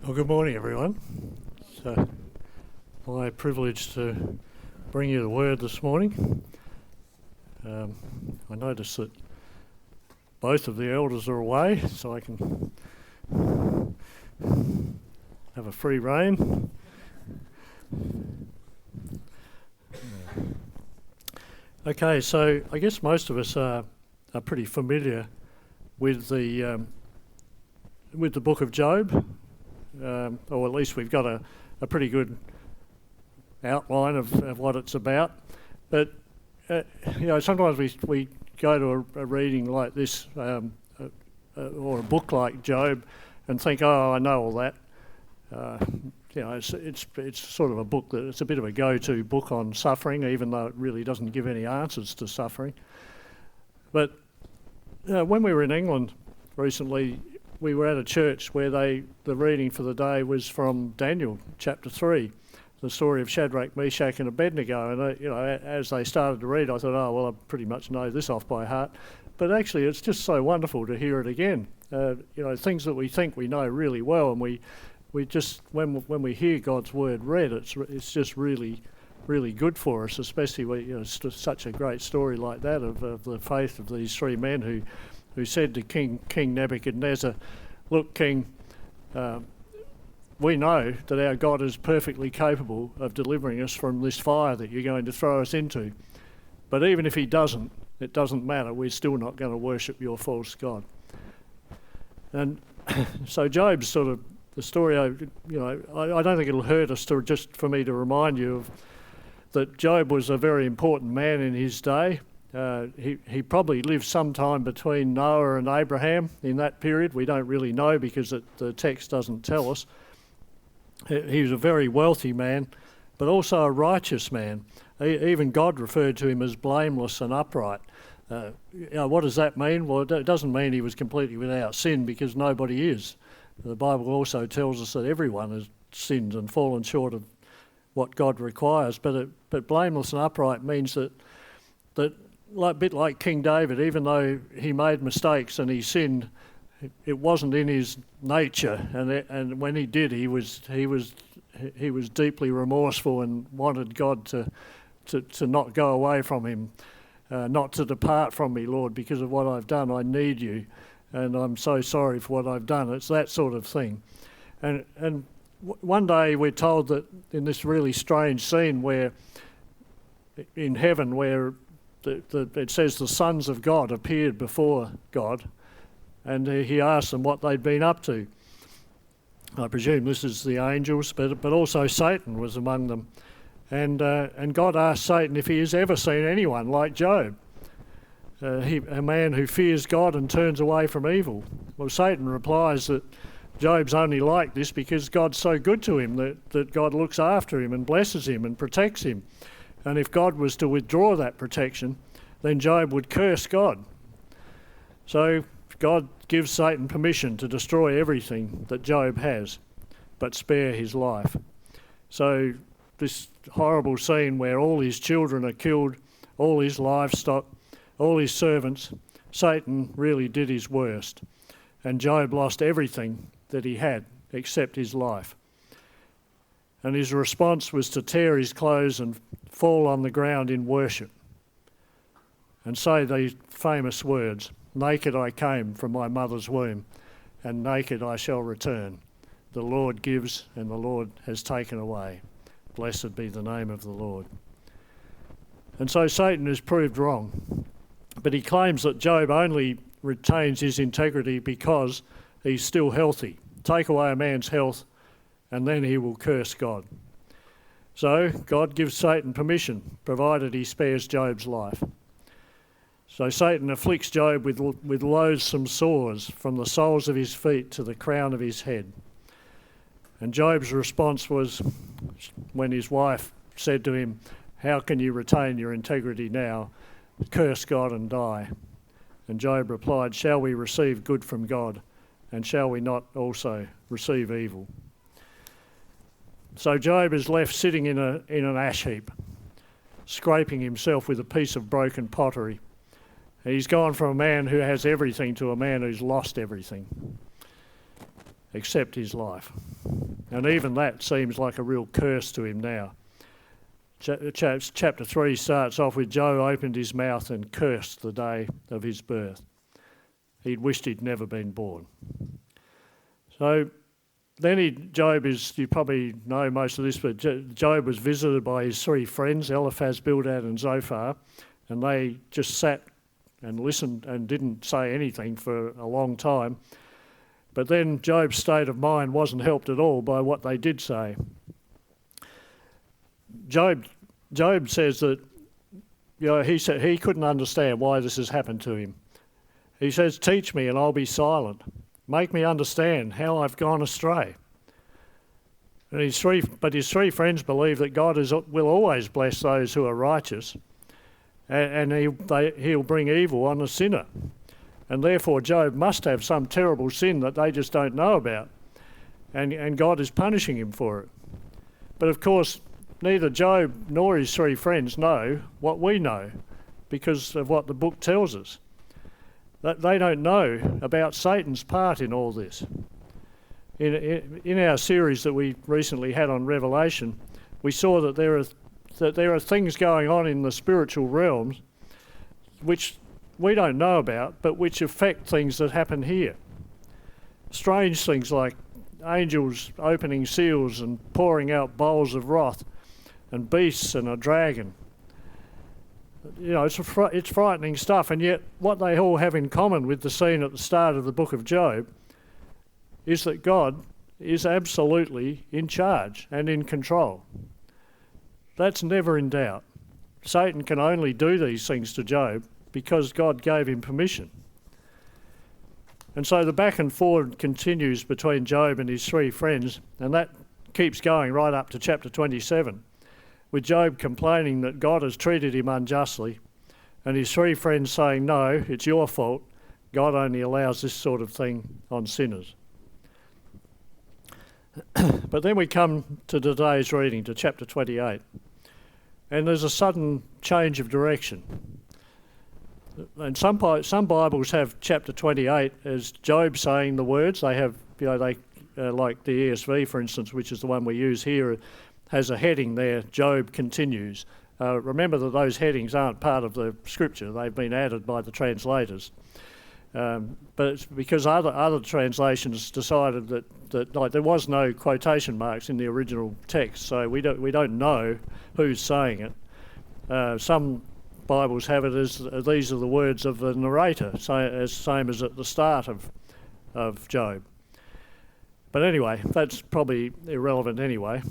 Well, good morning, everyone. So, my privilege to bring you the word this morning. I notice that both of the elders are away, so I can have a free rein. Okay, so I guess most of us are pretty familiar with the book of Job. Or at least we've got a pretty good outline of what it's about. But, sometimes we go to a reading like this or a book like Job and think, oh, I know all that. It's sort of a book that it's a bit of a go-to book on suffering, even though it really doesn't give any answers to suffering. But when we were in England recently, we were at a church where the reading for the day was from Daniel chapter 3, the story of Shadrach, Meshach and Abednego. And as they started to read, I thought, oh, well, I pretty much know this off by heart. But actually, it's just so wonderful to hear it again. Things that we think we know really well, and we just, when we hear God's word read, it's just really, really good for us, especially when, such a great story like that of the faith of these three men who said to King Nebuchadnezzar, look, King, we know that our God is perfectly capable of delivering us from this fire that you're going to throw us into. But even if he doesn't, it doesn't matter. We're still not going to worship your false God. And so Job's sort of the story, I don't think it'll hurt us for me to remind you of that Job was a very important man in his day. He probably lived sometime between Noah and Abraham in that period. We don't really know because the text doesn't tell us. He was a very wealthy man, but also a righteous man. Even God referred to him as blameless and upright. What does that mean? Well, it doesn't mean he was completely without sin, because nobody is. The Bible also tells us that everyone has sinned and fallen short of what God requires. But blameless and upright means that a bit like King David, even though he made mistakes and he sinned, it wasn't in his nature, and when he did, he was deeply remorseful and wanted God to not go away from him, not to depart from me, Lord, because of what I've done. I need you, and I'm so sorry for what I've done. It's that sort of thing. And one day we're told that in this really strange scene where in heaven, where it says the sons of God appeared before God, and he asked them what they'd been up to. I presume this is the angels, but also Satan was among them. And God asked Satan if he has ever seen anyone like Job, a man who fears God and turns away from evil. Well, Satan replies that Job's only like this because God's so good to him, that God looks after him and blesses him and protects him. And if God was to withdraw that protection, then Job would curse God. So God gives Satan permission to destroy everything that Job has, but spare his life. So this horrible scene where all his children are killed, all his livestock, all his servants, Satan really did his worst. And Job lost everything that he had except his life. And his response was to tear his clothes and fall on the ground in worship and say these famous words, naked I came from my mother's womb, and naked I shall return. The Lord gives, and the Lord has taken away. Blessed be the name of the Lord. And so Satan is proved wrong, but he claims that Job only retains his integrity because he's still healthy. Take away a man's health, and then he will curse God. So God gives Satan permission, provided he spares Job's life. So Satan afflicts Job with loathsome sores from the soles of his feet to the crown of his head. And Job's response was, when his wife said to him, how can you retain your integrity now? Curse God and die. And Job replied, shall we receive good from God, and shall we not also receive evil? So Job is left sitting in an ash heap, scraping himself with a piece of broken pottery. He's gone from a man who has everything to a man who's lost everything, except his life. And even that seems like a real curse to him now. Chapter 3 starts off with Job opened his mouth and cursed the day of his birth. He'd wished he'd never been born. So then Job is, you probably know most of this, but Job was visited by his three friends, Eliphaz, Bildad and Zophar, and they just sat and listened and didn't say anything for a long time. But then Job's state of mind wasn't helped at all by what they did say. Job says that he said he couldn't understand why this has happened to him. He says, "Teach me and I'll be silent. Make me understand how I've gone astray." And his three friends believe that God will always bless those who are righteous, and he'll bring evil on the sinner. And therefore Job must have some terrible sin that they just don't know about, and God is punishing him for it. But of course, neither Job nor his three friends know what we know because of what the book tells us. That they don't know about Satan's part in all this. In our series that we recently had on Revelation, we saw that there are things going on in the spiritual realms which we don't know about, but which affect things that happen here. Strange things like angels opening seals and pouring out bowls of wrath, and beasts and a dragon. It's frightening stuff, and yet what they all have in common with the scene at the start of the book of Job is that God is absolutely in charge and in control. That's never in doubt. Satan can only do these things to Job because God gave him permission. And so the back and forward continues between Job and his three friends, and that keeps going right up to chapter 27. With Job complaining that God has treated him unjustly, and his three friends saying, "No, it's your fault. God only allows this sort of thing on sinners." But then we come to today's reading, to chapter 28, and there's a sudden change of direction. And some Bibles have chapter 28 as Job saying the words. They have, like the ESV, for instance, which is the one we use here, has a heading there, Job continues. Remember that those headings aren't part of the scripture, they've been added by the translators. But it's because other translations decided that there was no quotation marks in the original text, so we don't know who's saying it. Some Bibles have it as these are the words of the narrator, same as at the start of Job. But anyway, that's probably irrelevant anyway.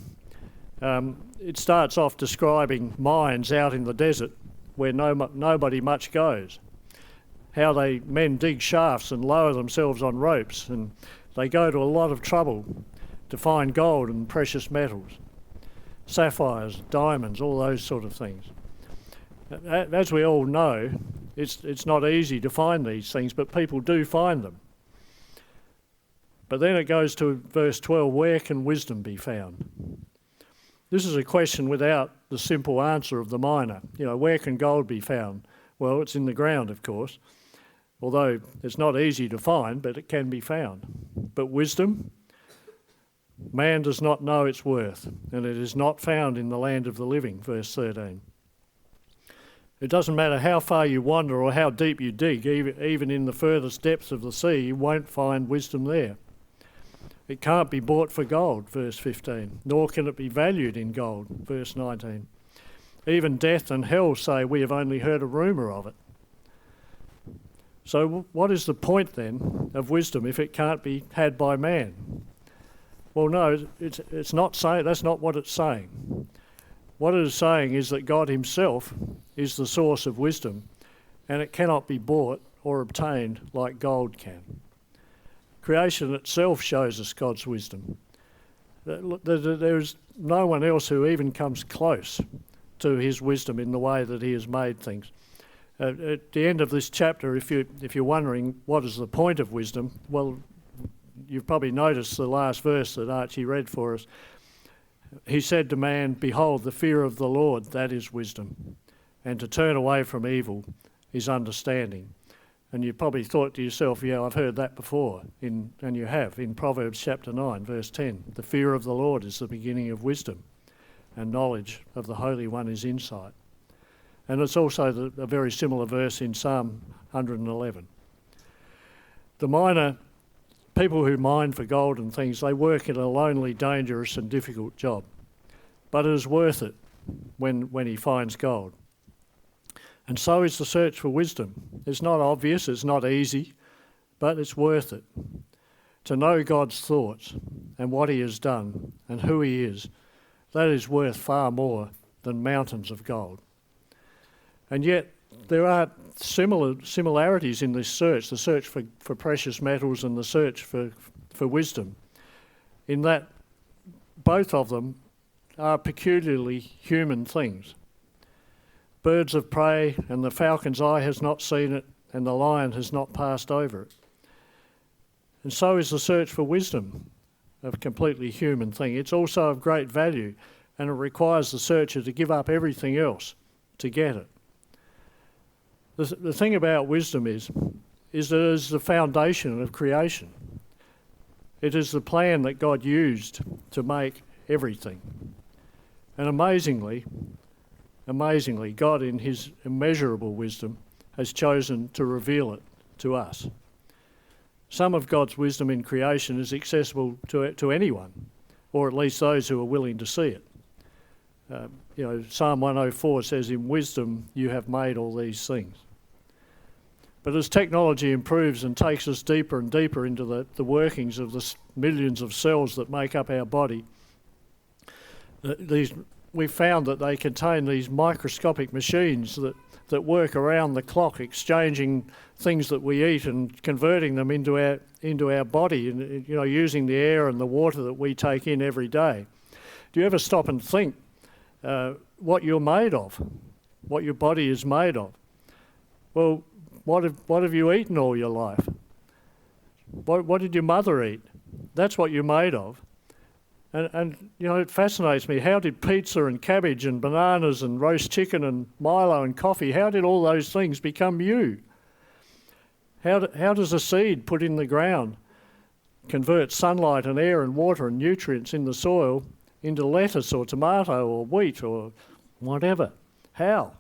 It starts off describing mines out in the desert where nobody much goes. How men dig shafts and lower themselves on ropes, and they go to a lot of trouble to find gold and precious metals, sapphires, diamonds, all those sort of things. As we all know, it's not easy to find these things, but people do find them. But then it goes to verse 12, where can wisdom be found? This is a question without the simple answer of the miner. Where can gold be found? Well, it's in the ground, of course, although it's not easy to find, but it can be found. But wisdom? Man does not know its worth, and it is not found in the land of the living, verse 13. It doesn't matter how far you wander or how deep you dig, even in the furthest depths of the sea, you won't find wisdom there. It can't be bought for gold, verse 15, nor can it be valued in gold, verse 19. Even death and hell say we have only heard a rumour of it. So what is the point then of wisdom if it can't be had by man? Well, no, it's not saying, that's not what it's saying. What it is saying is that God himself is the source of wisdom, and it cannot be bought or obtained like gold can. Creation itself shows us God's wisdom. There is no one else who even comes close to his wisdom in the way that he has made things. At the end of this chapter, if you're wondering what is the point of wisdom, well, you've probably noticed the last verse that Archie read for us. He said to man, "Behold, the fear of the Lord, that is wisdom, and to turn away from evil is understanding." And you probably thought to yourself, yeah, I've heard that before, and you have, in Proverbs chapter 9, verse 10. The fear of the Lord is the beginning of wisdom, and knowledge of the Holy One is insight. And it's also a very similar verse in Psalm 111. People who mine for gold and things, they work in a lonely, dangerous and difficult job. But it is worth it when he finds gold. And so is the search for wisdom. It's not obvious, it's not easy, but it's worth it. To know God's thoughts and what he has done and who he is, that is worth far more than mountains of gold. And yet there are similarities in this search, the search for precious metals and the search for wisdom, in that both of them are peculiarly human things. Birds of prey, and the falcon's eye has not seen it, and the lion has not passed over it. And so is the search for wisdom, a completely human thing. It's also of great value, and it requires the searcher to give up everything else to get it. The thing about wisdom is that it is the foundation of creation. It is the plan that God used to make everything. And amazingly, God in his immeasurable wisdom has chosen to reveal it to us. Some of God's wisdom in creation is accessible to anyone, or at least those who are willing to see it. Psalm 104 says, "In wisdom you have made all these things." But as technology improves and takes us deeper and deeper into the workings of the millions of cells that make up our body, we've found that they contain these microscopic machines that work around the clock, exchanging things that we eat and converting them into our body, and using the air and the water that we take in every day. Do you ever stop and think what you're made of, what your body is made of? Well, what have you eaten all your life? What did your mother eat? That's what you're made of. And it fascinates me. How did pizza and cabbage and bananas and roast chicken and Milo and coffee, how did all those things become you? How does a seed put in the ground convert sunlight and air and water and nutrients in the soil into lettuce or tomato or wheat or whatever? How?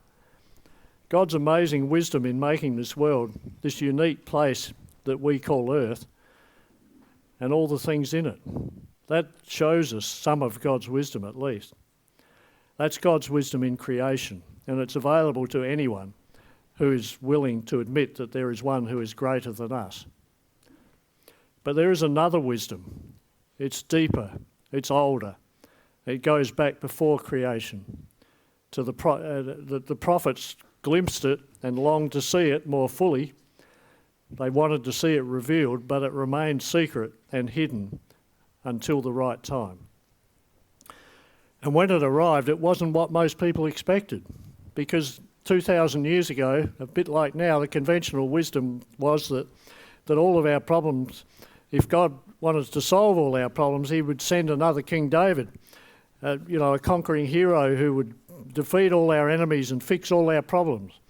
God's amazing wisdom in making this world, this unique place that we call Earth, and all the things in it. That shows us some of God's wisdom at least. That's God's wisdom in creation, and it's available to anyone who is willing to admit that there is one who is greater than us. But there is another wisdom. It's deeper, it's older. It goes back before creation. The prophets glimpsed it and longed to see it more fully. They wanted to see it revealed, but it remained secret and hidden until the right time. And when it arrived, it wasn't what most people expected, because 2,000 years ago, a bit like now, the conventional wisdom was that all of our problems, if God wanted to solve all our problems, he would send another King David, a conquering hero who would defeat all our enemies and fix all our problems.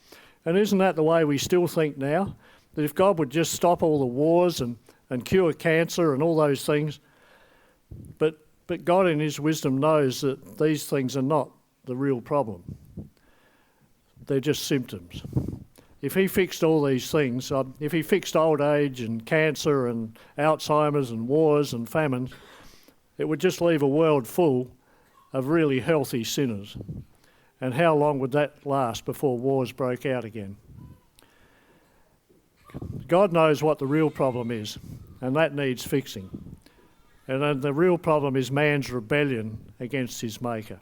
And isn't that the way we still think now? That if God would just stop all the wars and cure cancer and all those things. But God in his wisdom knows that these things are not the real problem. They're just symptoms. If he fixed all these things, if he fixed old age and cancer and Alzheimer's and wars and famines, it would just leave a world full of really healthy sinners. And how long would that last before wars broke out again? God knows what the real problem is, and that needs fixing. And then the real problem is man's rebellion against his Maker.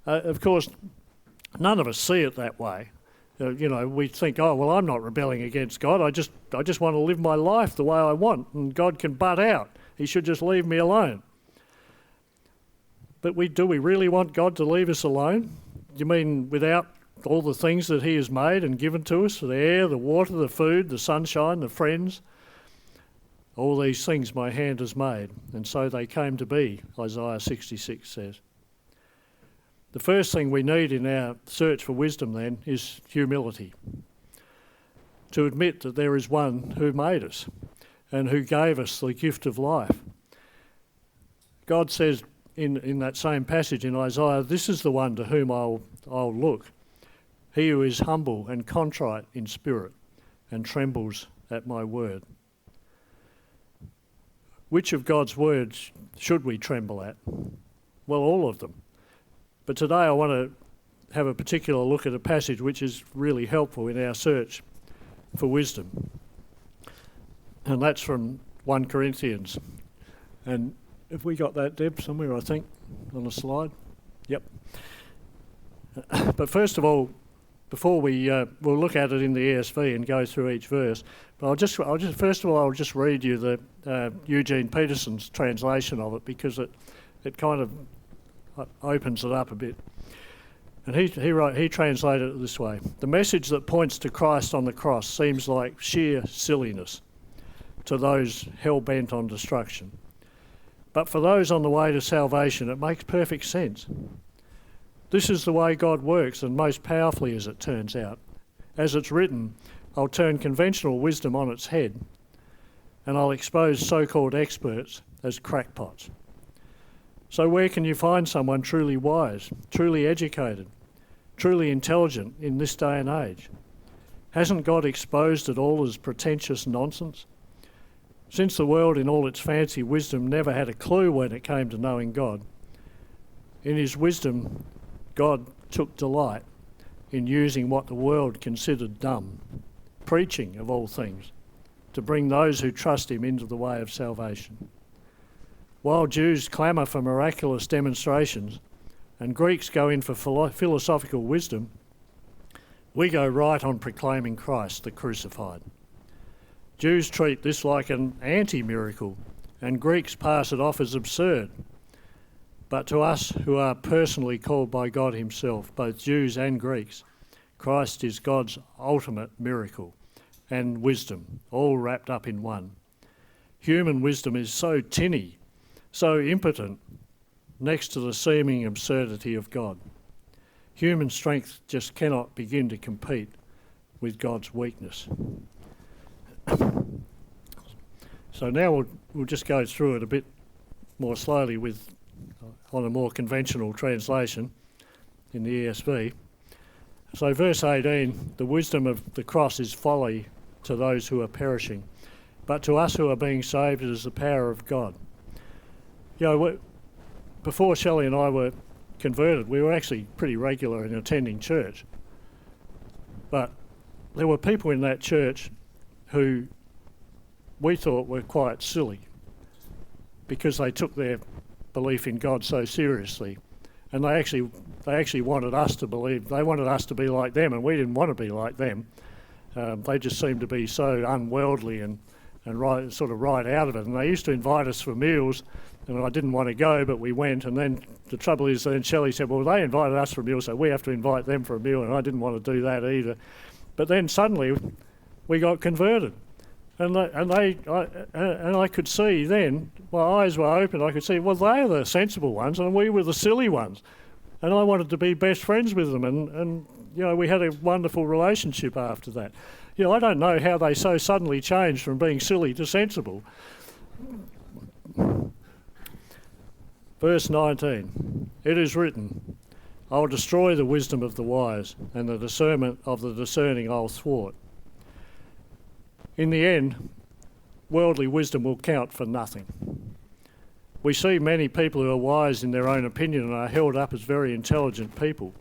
Of course, none of us see it that way. We think, oh, well, I'm not rebelling against God. I just want to live my life the way I want, and God can butt out. He should just leave me alone. But do we really want God to leave us alone? You mean without all the things that he has made and given to us, the air, the water, the food, the sunshine, the friends? All these things my hand has made, and so they came to be, Isaiah 66 says. The first thing we need in our search for wisdom then is humility. to admit that there is one who made us and who gave us the gift of life. God says in that same passage in Isaiah, this is the one to whom I'll look, he who is humble and contrite in spirit and trembles at my word. Which of God's words should we tremble at? Well, all of them. But today I want to have a particular look at a passage which is really helpful in our search for wisdom. And that's from 1 Corinthians. And have we got that, Deb, somewhere, I think, on the slide? Yep. But first of all, before we'll look at it in the ESV and go through each verse, but I'll just I'll read you the Eugene Peterson's translation of it, because it kind of opens it up a bit. And he translated it this way: the message that points to Christ on the cross seems like sheer silliness to those hell-bent on destruction. But for those on the way to salvation, it makes perfect sense. This is the way God works, and most powerfully, as it turns out. As it's written, I'll turn conventional wisdom on its head, and I'll expose so-called experts as crackpots. So where can you find someone truly wise, truly educated, truly intelligent in this day and age? Hasn't God exposed it all as pretentious nonsense? Since the world in all its fancy wisdom never had a clue when it came to knowing God, in his wisdom, God took delight in using what the world considered dumb, preaching of all things, to bring those who trust him into the way of salvation. While Jews clamour for miraculous demonstrations and Greeks go in for philosophical wisdom, we go right on proclaiming Christ the crucified. Jews treat this like an anti-miracle, and Greeks pass it off as absurd. But to us who are personally called by God himself, both Jews and Greeks, Christ is God's ultimate miracle and wisdom, all wrapped up in one. Human wisdom is so tinny, so impotent, next to the seeming absurdity of God. Human strength just cannot begin to compete with God's weakness. So now we'll just go through it a bit more slowly on a more conventional translation in the ESV. So verse 18, the wisdom of the cross is folly to those who are perishing, but to us who are being saved it is the power of God. You know, before Shelley and I were converted, we were actually pretty regular in attending church. But there were people in that church who we thought were quite silly because they took their belief in God so seriously, and they actually wanted us to believe. They wanted us to be like them, and we didn't want to be like them. They just seemed to be so unworldly and right out of it. And they used to invite us for meals, and I didn't want to go, but we went. And then the trouble is, then Shelley said, well, they invited us for a meal, so we have to invite them for a meal, and I didn't want to do that either. But then suddenly we got converted. And I could see then, my eyes were open, I could see, well, they are the sensible ones and we were the silly ones. And I wanted to be best friends with them, and you know, we had a wonderful relationship after that. You know, I don't know how they so suddenly changed from being silly to sensible. Verse 19, it is written, I'll destroy the wisdom of the wise, and the discernment of the discerning I'll thwart. In the end, worldly wisdom will count for nothing. We see many people who are wise in their own opinion and are held up as very intelligent people,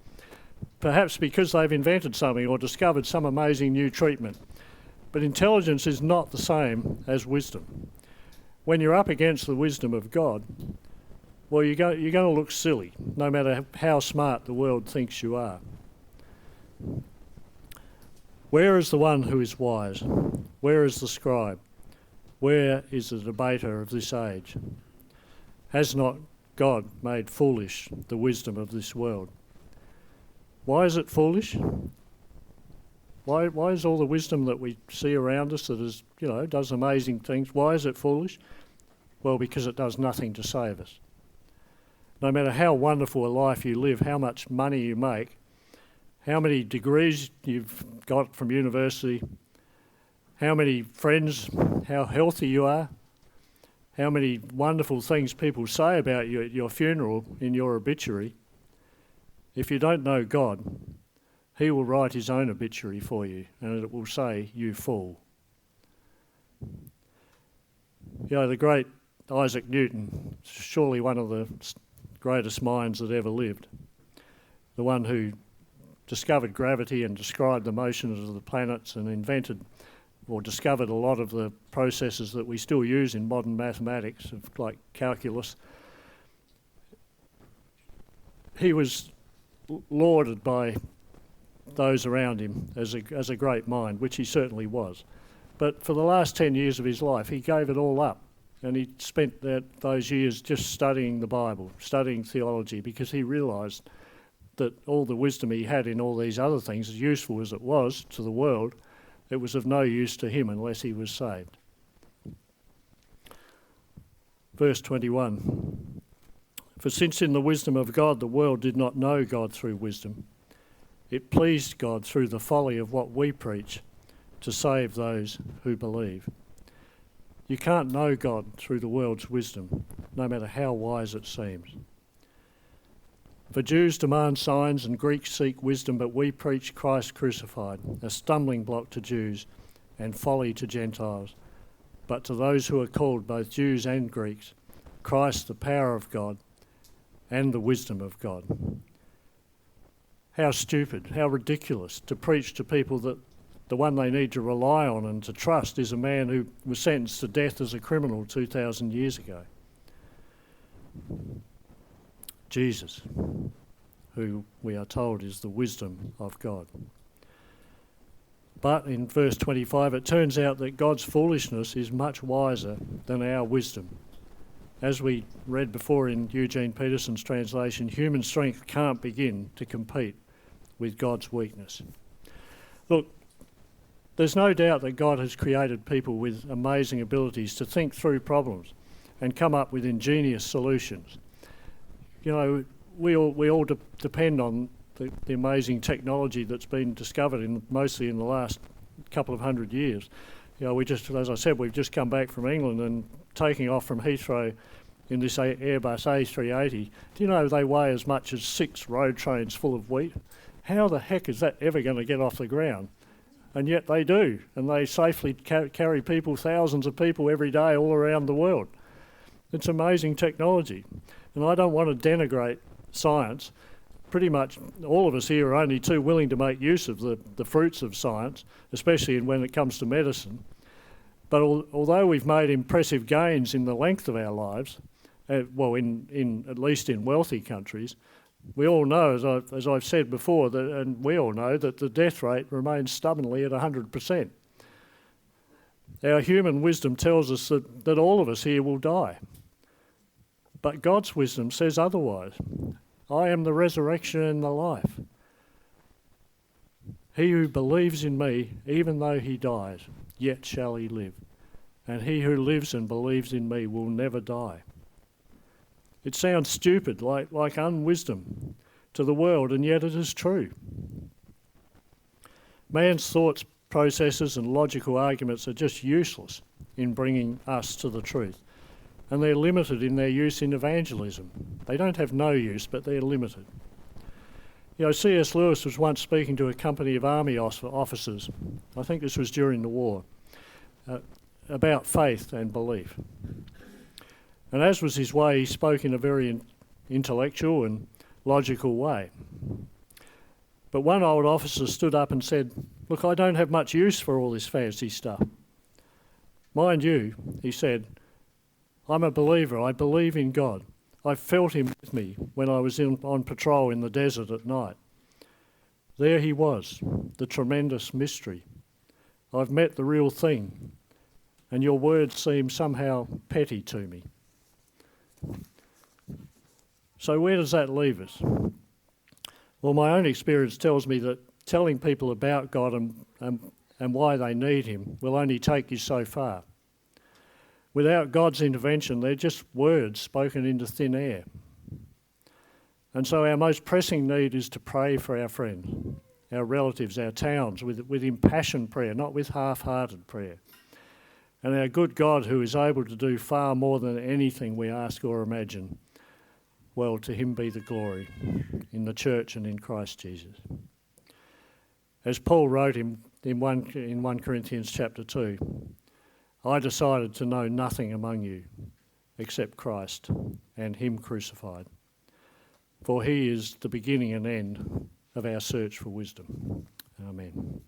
perhaps because they've invented something or discovered some amazing new treatment. But intelligence is not the same as wisdom. When you're up against the wisdom of God, well, you're going to look silly, no matter how smart the world thinks you are. Where is the one who is wise? Where is the scribe? Where is the debater of this age? Has not God made foolish the wisdom of this world? Why is it foolish? Why is all the wisdom that we see around us that is, you know, does amazing things, why is it foolish? Well, because it does nothing to save us. No matter how wonderful a life you live, how much money you make, how many degrees you've got from university, how many friends, how healthy you are, how many wonderful things people say about you at your funeral in your obituary. If you don't know God, he will write his own obituary for you, and it will say, "You fool." You know, the great Isaac Newton, surely one of the greatest minds that ever lived, the one who discovered gravity and described the motions of the planets and invented or discovered a lot of the processes that we still use in modern mathematics, like calculus. He was lauded by those around him as a great mind, which he certainly was. But for the last 10 years of his life, he gave it all up, and he spent those years just studying the Bible, studying theology, because he realised that all the wisdom he had in all these other things, as useful as it was to the world, it was of no use to him unless he was saved. Verse 21, "For since in the wisdom of God the world did not know God through wisdom, it pleased God through the folly of what we preach to save those who believe." You can't know God through the world's wisdom, no matter how wise it seems. "For Jews demand signs and Greeks seek wisdom, but we preach Christ crucified, a stumbling block to Jews and folly to Gentiles. But to those who are called, both Jews and Greeks, Christ the power of God and the wisdom of God." How stupid, how ridiculous to preach to people that the one they need to rely on and to trust is a man who was sentenced to death as a criminal 2,000 years ago. Jesus, who we are told is the wisdom of God. But in verse 25, it turns out that God's foolishness is much wiser than our wisdom. As we read before in Eugene Peterson's translation, human strength can't begin to compete with God's weakness. Look, there's no doubt that God has created people with amazing abilities to think through problems and come up with ingenious solutions. You know, we all depend on the amazing technology that's been discovered mostly in the last couple of 100 years. You know, as I said, we've just come back from England and taking off from Heathrow in this Airbus A380. Do you know they weigh as much as 6 road trains full of wheat? How the heck is that ever going to get off the ground? And yet they do, and they safely carry people, thousands of people every day all around the world. It's amazing technology. And I don't want to denigrate science. Pretty much all of us here are only too willing to make use of the fruits of science, especially when it comes to medicine. But although we've made impressive gains in the length of our lives, in at least in wealthy countries, we all know, as I've said before, and we all know that the death rate remains stubbornly at 100%. Our human wisdom tells us that all of us here will die. But God's wisdom says otherwise. "I am the resurrection and the life. He who believes in me, even though he dies, yet shall he live. And he who lives and believes in me will never die." It sounds stupid, like unwisdom to the world, and yet it is true. Man's thoughts, processes and logical arguments are just useless in bringing us to the truth. And they're limited in their use in evangelism. They don't have no use, but they're limited. You know, C.S. Lewis was once speaking to a company of army officers, I think this was during the war, about faith and belief. And as was his way, he spoke in a very intellectual and logical way. But one old officer stood up and said, "Look, I don't have much use for all this fancy stuff. Mind you," he said, "I'm a believer. I believe in God. I felt him with me when I was on patrol in the desert at night. There he was, the tremendous mystery. I've met the real thing, and your words seem somehow petty to me." So where does that leave us? Well, my own experience tells me that telling people about God and why they need him will only take you so far. Without God's intervention, they're just words spoken into thin air. And so our most pressing need is to pray for our friends our relatives, our towns, with impassioned prayer, not with half-hearted prayer. And our good God, who is able to do far more than anything we ask or imagine, well, to him be the glory in the church and in Christ Jesus. As Paul wrote in 1 Corinthians chapter 2, I decided to know nothing among you except Christ and him crucified. For he is the beginning and end of our search for wisdom. Amen.